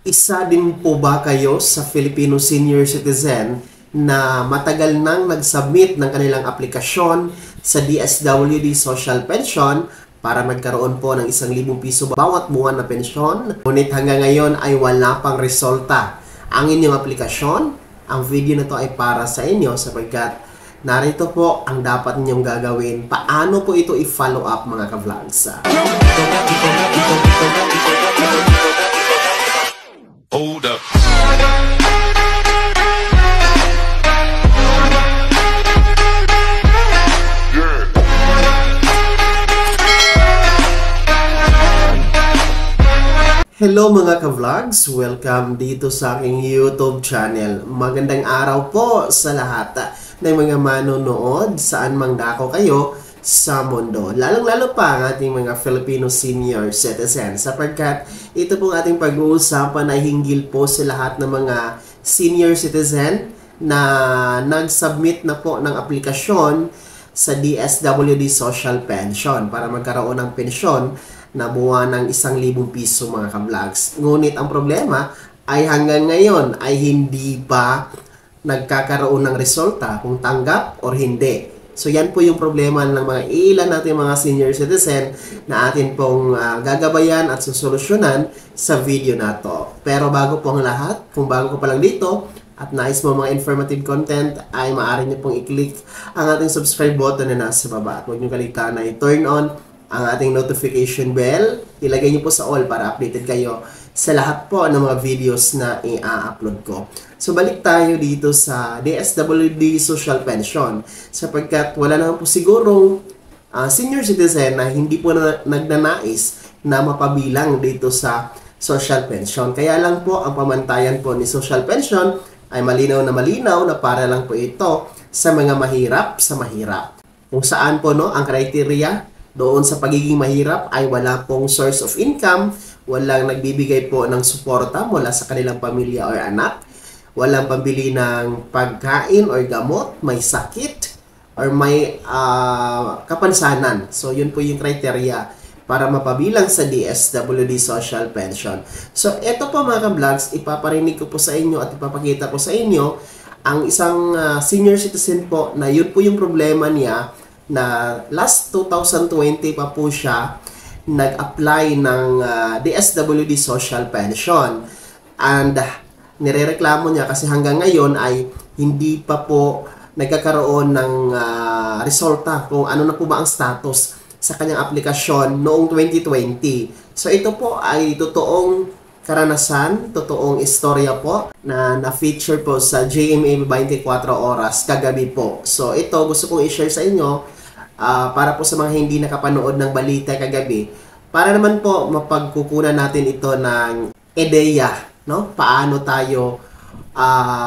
Isa din po ba kayo sa Filipino senior citizen na matagal nang nag-submit ng kanilang aplikasyon sa DSWD Social Pension para magkaroon po ng 1,000 piso bawat buwan na pensyon? Ngunit hanggang ngayon ay wala pang resulta ang inyong aplikasyon. Ang video na to ay para sa inyo sapagkat narito po ang dapat ninyong gagawin. Paano po ito i-follow up, mga ka-vlogs? Hold up. Hello mga ka-vlogs! Welcome dito sa aking YouTube channel. Magandang araw po sa lahat ng mga manonood saan mang dako kayo sa mundo. Lalong-lalo pa ang ating mga Filipino senior citizen sapagkat ito pong ating pag-uusapan ay hinggil po sa lahat ng mga senior citizen na nag-submit na po ng aplikasyon sa DSWD Social Pension para magkaroon ng pensyon na buwan ng 1,000 piso, mga ka-vlogs. Ngunit ang problema ay hanggang ngayon ay hindi pa nagkakaroon ng resulta kung tanggap or hindi. So yan po yung problema ng mga ilan natin mga senior citizen na atin pong gagabayan at susolusyonan sa video na to. Pero bago po ang lahat, kung bago ko pa lang dito at nais mo mga informative content, ay maaari nyo pong i-click ang ating subscribe button na nasa baba. At huwag nyo kalimutan na i-turn on ang ating notification bell. Ilagay nyo po sa all para updated kayo sa lahat po ng mga videos na i-upload ko. So balik tayo dito sa DSWD Social Pension sapagkat wala naman po sigurong senior citizen na hindi po nagnanais na mapabilang dito sa social pension. Kaya lang po ang pamantayan po ni social pension ay malinaw na para lang po ito sa mga mahirap sa mahirap. Kung saan po ang criteria doon sa pagiging mahirap ay wala pong source of income, walang nagbibigay po ng suporta mula sa kanilang pamilya o anak, walang pambili ng pagkain o gamot, may sakit, or may kapansanan. So, yun po yung criteria para mapabilang sa DSWD Social Pension. So, ito po mga ka-vlogs, ipaparinig ko po sa inyo at ipapakita ko sa inyo ang isang senior citizen po na yun po yung problema niya na last 2020 pa po siya nag-apply ng DSWD Social Pension. And nirereklamo niya kasi hanggang ngayon ay hindi pa po nagkakaroon ng resulta kung ano na po ba ang status sa kanyang aplikasyon noong 2020. So ito po ay totoong karanasan, totoong istorya po na na-feature po sa GMA 24 Oras kagabi po. So ito gusto kong i-share sa inyo para po sa mga hindi nakapanood ng balita kagabi, para naman po mapagkukunan natin ito ng ideya, no? Paano tayo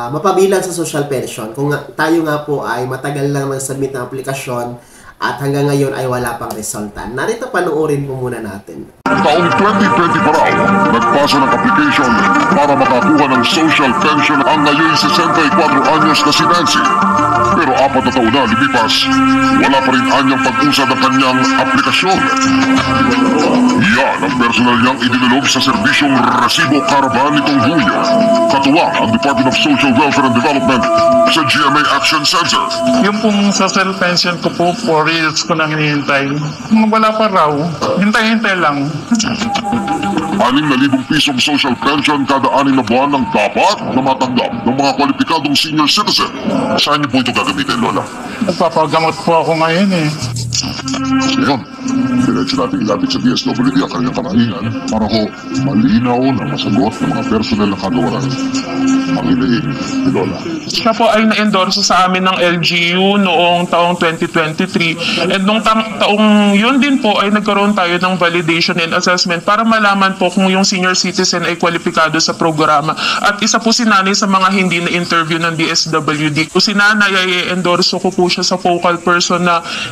mapabilang sa social pension kung tayo nga po ay matagal lang mag-submit ng aplikasyon at hanggang ngayon ay wala pang resulta. Narito, panoorin po muna natin. Taong 2020 pa raw, nagpasa ng application para makakuha ng social pension ang ngayon 64 anyos na si Nancy. Pero 4 na taon na lumipas, wala pa rin anyang pag-usad ng kanyang aplikasyon. Yan ang personal niyang idinulog sa serbisyong resibo caravan nitong Hulyo. Katuwang ang Department of Social Welfare and Development sa GMA Action Center. Yung pong social pension ko po, 4 years ko nang hinihintay. Wala pa raw. Hintay-hintay lang. 6,000 pisong social pension kada 6 na buwan ang dapat na matanggap ng mga kwalipikadong senior citizen. Saan niyo po ito gagamitin, Lola? Nagpapagamot po ako ngayon eh. Ngayon, diretso natin ilapit sa DSWD ang kanyang kanahingan para ho malinaw na masagot ng mga personal na kagawaran ang hinihingi ni Lola. Siya po ay na-endorse sa amin ng LGU noong taong 2023 and noong taong yun din po ay nagkaroon tayo ng validation and assessment para malaman po kung yung senior citizen ay kwalipikado sa programa. At isa po si nanay sa mga hindi na-interview ng DSWD. Si nanay ay endorse ko po siya sa focal person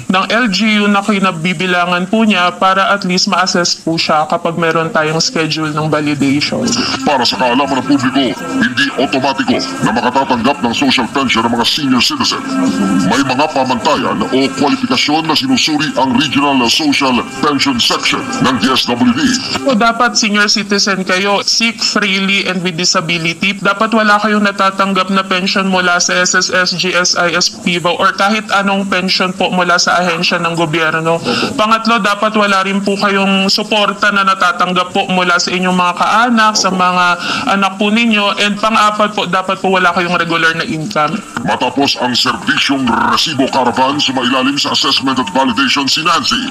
ng LGU LGU na kinabibilangan po niya para at least ma-assess po siya kapag meron tayong schedule ng validation. Para sa kaalaman ng publiko, hindi otomatiko na makatatanggap ng social pension ng mga senior citizen. May mga pamantayan o kwalifikasyon na sinusuri ang Regional Social Pension Section ng DSWD. So, dapat senior citizen kayo, sick, freely, and with disability. Dapat wala kayong natatanggap na pension mula sa SSS, GSIS, PIBA, or kahit anong pension po mula sa ahensya ng gobyerno. Pangatlo, dapat wala rin po kayong suporta na natatanggap po mula sa inyong mga kaanak, sa mga anak po ninyo. And pang-apat po, dapat po wala kayong regular na income. Matapos ang serbisyong resibo caravan, sumailalim sa assessment at validation si Nancy.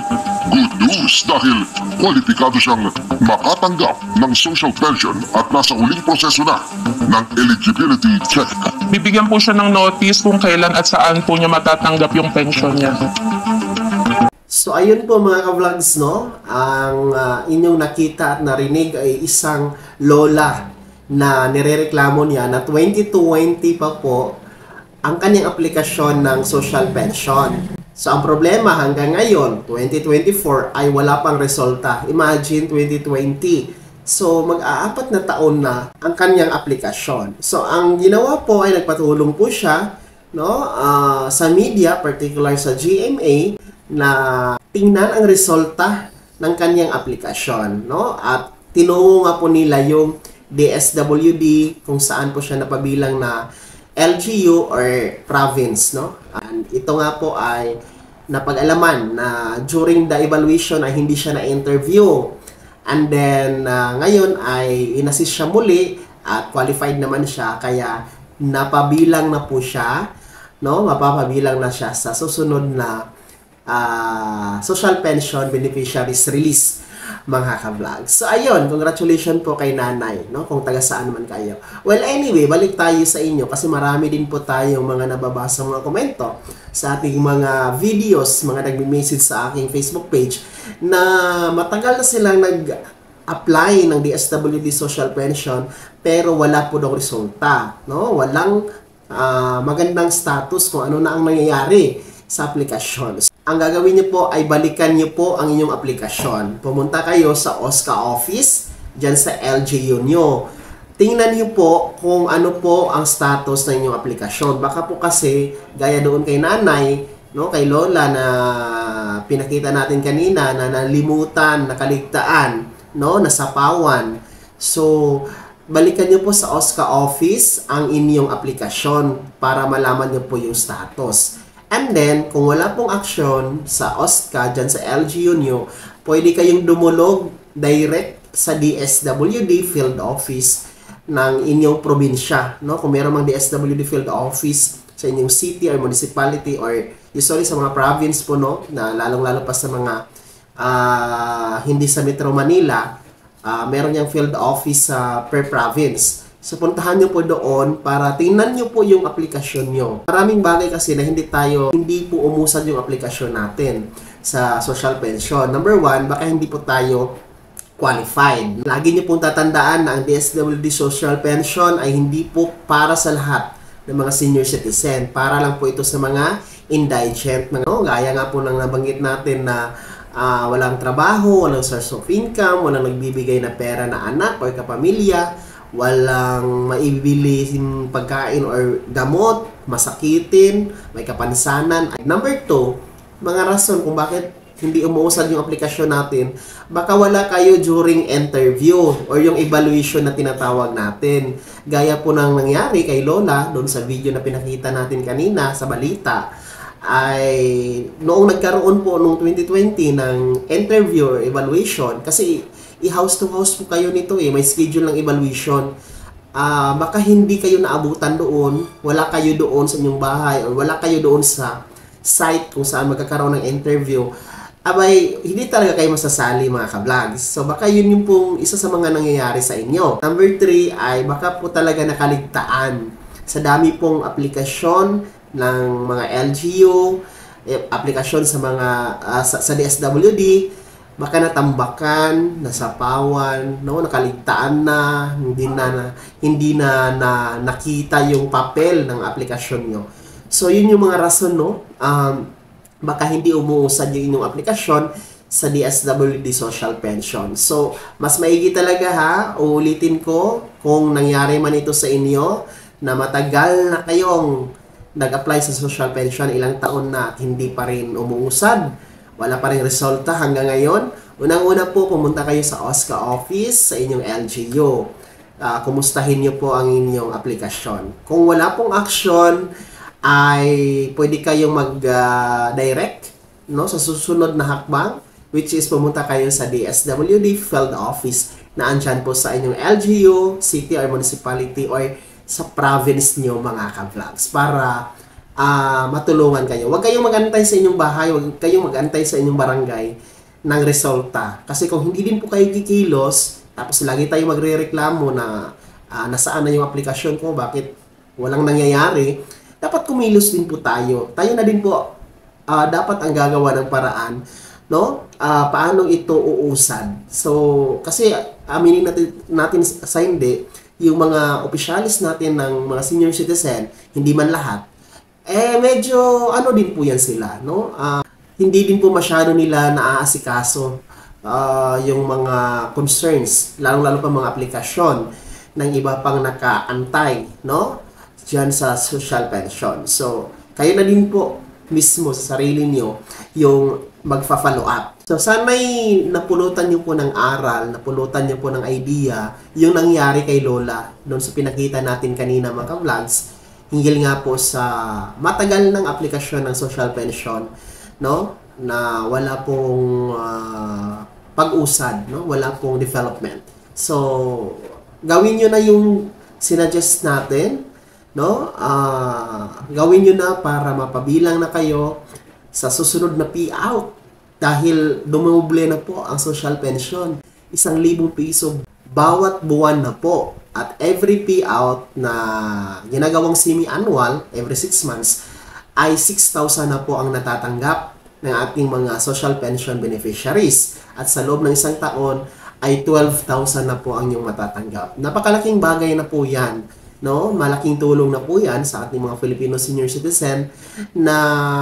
Good news dahil kwalipikado siyang makatanggap ng social pension at nasa uling proseso na ng eligibility check. Bibigyan po siya ng notice kung kailan at saan po niya matatanggap yung pension niya. So ayun po mga ka-vlogs, no? Ang inyong nakita at narinig ay isang lola na nirereklamo niya na 2020 pa po ang kanyang aplikasyon ng social pension. So ang problema hanggang ngayon, 2024 ay wala pang resulta. Imagine 2020. So mag-aapat na taon na ang kanyang aplikasyon. So ang ginawa po ay nagpatulong po siya, no, sa media, particular sa GMA, na tingnan ang resulta ng kanyang aplikasyon, no? At tinungo nga po nila yung DSWD kung saan po siya napabilang na LGU or province, no? And ito nga po ay napag-alaman na during the evaluation ay hindi siya na-interview. And then ngayon ay inassist siya muli at qualified naman siya, kaya napabilang na po siya, no? Mapapabilang na siya sa susunod na social pension beneficiaries release, mga ka-vlogs. So ayun, congratulations po kay nanay, no, kung taga saan man kayo. Well, anyway, balik tayo sa inyo kasi marami din po tayong mga nababasa mga komento sa ating mga videos, mga nagme-message sa aking Facebook page na matagal na silang nag-apply ng DSWD social pension pero wala po daw resulta, no? Walang magandang status kung ano na ang nangyayari sa aplikasyon. Ang gagawin niyo po ay balikan niyo po ang inyong aplikasyon. Pumunta kayo sa OSCA office, dyan sa LGU niyo. Tingnan niyo po kung ano po ang status ng inyong aplikasyon. Baka po kasi, gaya doon kay nanay, no, kay lola na pinakita natin kanina, na nalimutan, nakaligtaan, no, nasapawan. So, balikan niyo po sa OSCA office ang inyong aplikasyon para malaman niyo po yung status. And then, kung wala pong action sa OSCA, dyan sa LGU nyo, pwede kayong dumulog direct sa DSWD field office ng inyong probinsya, no? Kung meron mang DSWD field office sa inyong city or municipality or usually sa mga province po, no? Na lalong-lalo pa sa mga hindi sa Metro Manila, meron yung field office per province. So, puntahan nyo po doon para tingnan nyo po yung aplikasyon nyo. Maraming bagay kasi na hindi po umusad yung aplikasyon natin sa social pension. Number one, baka hindi po tayo qualified. Lagi nyo pong tatandaan na ang DSWD social pension ay hindi po para sa lahat ng mga senior citizen. Para lang po ito sa mga indigent. Gaya nga po ng nabanggit natin na walang trabaho, walang source of income, walang nagbibigay na pera na anak o kapamilya, walang maibili pagkain or gamot, masakitin, may kapansanan. Number 2, mga rason kung bakit hindi umuusad yung aplikasyon natin, baka wala kayo during interview or yung evaluation na tinatawag natin. Gaya po ng nangyari kay Lola doon sa video na pinakita natin kanina sa balita, ay noong nagkaroon po noong 2020 ng interview or evaluation, kasi i-house to house po kayo nito may schedule ng evaluation. Baka hindi kayo naabutan doon, wala kayo doon sa inyong bahay or wala kayo doon sa site kung saan magkakaroon ng interview, abay, hindi talaga kayo masasali, mga ka-vlogs. So baka yun yung pong isa sa mga nangyayari sa inyo. Number 3 ay baka po talaga nakaligtaan sa dami pong aplikasyon ng mga LGU, aplikasyon sa mga sa DSWD. Baka natambakan, nasapawan, no, nakaligtaan na, hindi na nakita yung papel ng aplikasyon nyo. So, yun yung mga rason, no? baka hindi umuusad yung inyong aplikasyon sa DSWD Social Pension. So, mas maigi talaga ha, uulitin ko, kung nangyari man ito sa inyo, na matagal na kayong nag-apply sa social pension, ilang taon na at hindi pa rin umuusad, wala pa rin resulta hanggang ngayon, unang-una po, pumunta kayo sa OSCA office sa inyong LGU. Kumustahin nyo po ang inyong aplikasyon. Kung wala pong action, ay pwede kayong mag-direct sa susunod na hakbang, which is pumunta kayo sa DSWD Field Office na andyan po sa inyong LGU, city or municipality or sa province nyo mga ka-vlogs para matulungan kayo. Huwag kayong mag-antay sa inyong bahay, huwag kayong mag-antay sa inyong barangay ng resulta. Kasi kung hindi din po kayo kikilos, tapos lagi tayo magre-reklamo na nasaan na yung aplikasyon ko, bakit walang nangyayari, dapat kumilos din po tayo. Tayo na din po dapat ang gagawa ng paraan, paano ito uusad. So, kasi aminin natin sa hindi, yung mga opisyalis natin ng mga senior citizen, hindi man lahat, medyo din po yan sila, hindi din po masyado nila naaasikaso yung mga concerns, lalong-lalo pa mga aplikasyon ng iba pang nakaantay, dyan sa social pension. So, kayo na din po mismo sa sarili nyo yung magfa-follow up. So, sana'y napulutan nyo po ng aral, napulutan nyo po ng idea yung nangyari kay Lola doon sa pinakita natin kanina mga vlogs, hinggil nga po sa matagal ng aplikasyon ng social pension, na wala pong pag-usad, wala pong development. So, gawin nyo na yung sinuggest natin, gawin nyo na para mapabilang na kayo sa susunod na payout dahil dumoble na po ang social pension. 1,000 piso bawat buwan na po. At every payout na ginagawang semi-annual, every 6 months, ay 6,000 na po ang natatanggap ng ating mga social pension beneficiaries. At sa loob ng 1 taon, ay 12,000 na po ang inyong matatanggap. Napakalaking bagay na po yan. Malaking tulong na po yan sa ating mga Filipino senior citizen na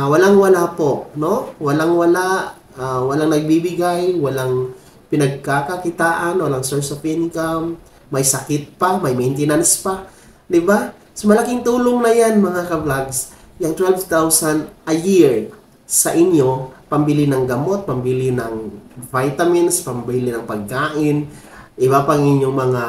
walang-wala po. Walang-wala, walang nagbibigay, walang pinagkakakitaan, walang source of income, may sakit pa, may maintenance pa. Diba? So, malaking tulong na yan mga ka-vlogs. Yung 12,000 a year sa inyo, pambili ng gamot, pambili ng vitamins, pambili ng pagkain, iba pang inyong mga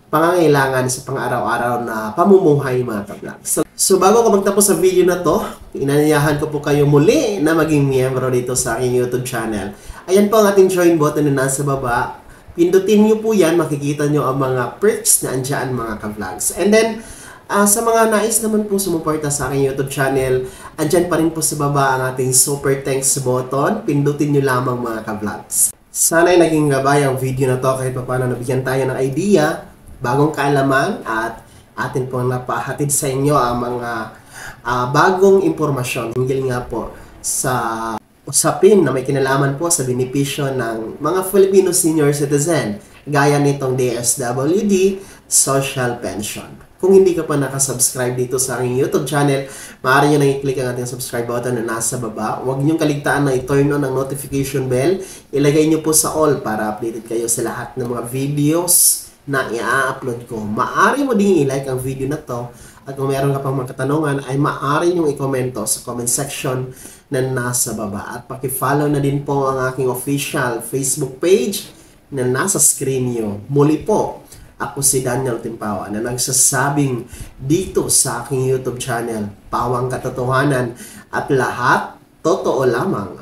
pangangailangan sa pang-araw-araw na pamumuhay mga ka-vlogs. So bago ko magtapos sa video na to, inanyayahan ko po kayo muli na maging miyembro dito sa aking YouTube channel. Ayan po ang ating join button na nasa baba. Pindutin nyo po yan, makikita nyo ang mga perks na andyan mga ka-vlogs. And then, sa mga nais naman po sumuporta sa aking YouTube channel, andyan pa rin po sa baba ang ating super thanks button. Pindutin nyo lamang mga ka-vlogs. Sana'y naging gabay ang video na to kahit pa paano nabigyan tayo ng idea, bagong kaalaman at atin pong napahatid sa inyo ang mga bagong impormasyon. Hinggil nga po sa usapin na may kinalaman po sa benepisyo ng mga Filipino senior citizen gaya nitong DSWD Social Pension. Kung hindi ka pa nakasubscribe dito sa aking YouTube channel, maaari nyo nang i-click ang ating subscribe button na nasa baba. Huwag nyo kaligtaan na i-turn on ang notification bell. Ilagay nyo po sa all para updated kayo sa lahat ng mga videos na i-upload ko. Maaari mo din i-like ang video na to at kung meron ka pang mga katanungan ay maaari nyo i-komento sa comment section na nasa baba. At paki-follow na din po ang aking official Facebook page na nasa screen nyo. Muli po, ako si Daniel Timpawa na nagsasabing dito sa aking YouTube channel, pawang katotohanan at lahat totoo lamang.